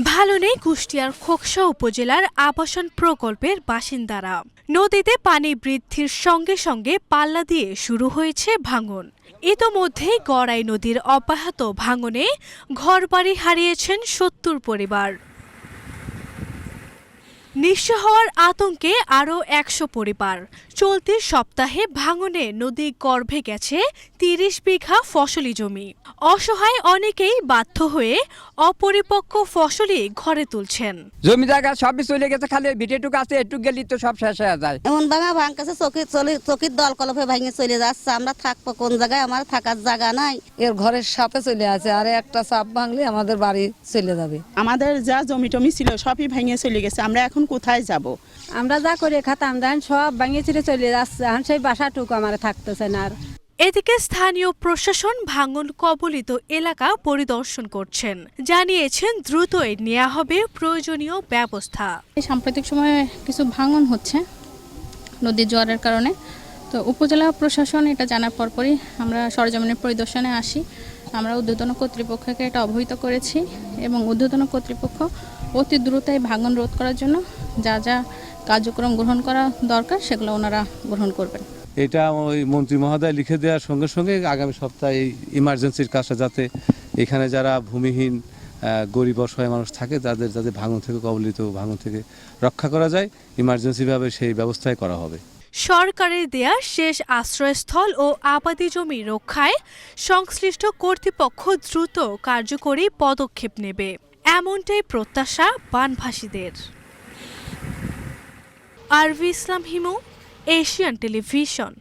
ভালো নেই কুষ্টিয়ার খোকসা উপজেলার আবাসন প্রকল্পের বাসিন্দারা। নদীতে পানি বৃদ্ধির সঙ্গে সঙ্গে পাল্লা দিয়ে শুরু হয়েছে ভাঙন। ইতোমধ্যেই গড়াই নদীর অব্যাহত ভাঙনে ঘরবাড়ি হারিয়েছেন ৭০ পরিবার। নিঃস্ব হওয়ার আতঙ্কে আরও ১০০ পরিবার। চলতি সপ্তাহে ভাঙনে নদী গর্ভে গেছে ৩০ বিঘা ফসলি জমি। অসহায় অনেকেই বাধ্য হয়ে অপরিপক্ক ফসলি ঘরে তুলছেন। জমি জায়গা সবই চলে গেছে, খালি ভিটেটুক আছে, একটু গেলি তো সব শেষ হয়ে যায়। এমন ভাঙছে চকির দল কলপে ভাঙে চলে যাচ্ছে। আমরা থাকবো কোন জায়গায়? আমার থাকার জায়গা নাই। এর ঘরের সাথে চলে আছে, আর একটা চাপ ভাঙলে আমাদের বাড়ি চলে যাবে। আমাদের যা জমি টমি ছিল সবই ভেঙে চলে গেছে। আমরা এখন কোথায় যাব? আমরা যা করে খাতাম দেন সব ভেঙে চিরে চলে যাচ্ছে। এখন সেই বাসাটুকু আমার থাকতেছে না। এদিকে স্থানীয় প্রশাসন ভাঙন কবলিত এলাকা পরিদর্শন করছেন। জানিয়েছেন দ্রুতই নেওয়া হবে প্রয়োজনীয় ব্যবস্থা। সাম্প্রতিক সময়ে কিছু ভাঙন হচ্ছে নদীর জোয়ারের কারণে। তো উপজেলা প্রশাসন এটা জানার পরপরই আমরা সরজমিনের পরিদর্শনে আসি। আমরা ঊর্ধ্বতন কর্তৃপক্ষকে এটা অবহিত করেছি এবং ঊর্ধ্বতন কর্তৃপক্ষ অতি দ্রুত এই ভাঙন রোধ করার জন্য যা যা কার্যক্রম গ্রহণ করা দরকার সেগুলো ওনারা গ্রহণ করবেন। এটা ওই মন্ত্রী মহোদয় লিখে দেওয়ার সঙ্গে সঙ্গে আগামী সপ্তাহে ইমার্জেন্সির কাজটা যাতে এখানে যারা ভূমিহীন গরিব অসহায় মানুষ থাকে তাদের যাতে ভাঙন থেকে কবলিত ভাঙন থেকে রক্ষা করা যায়, ইমার্জেন্সিভাবে সেই ব্যবস্থাই করা হবে। সরকারের দেয়া শেষ আশ্রয়স্থল ও আবাদি জমি রক্ষায় সংশ্লিষ্ট কর্তৃপক্ষ দ্রুত কার্যকরী পদক্ষেপ নেবে, এমনটাই প্রত্যাশা বানভাসীদের। আরভি ইসলাম হিমু, এশিয়ান টেলিভিশন।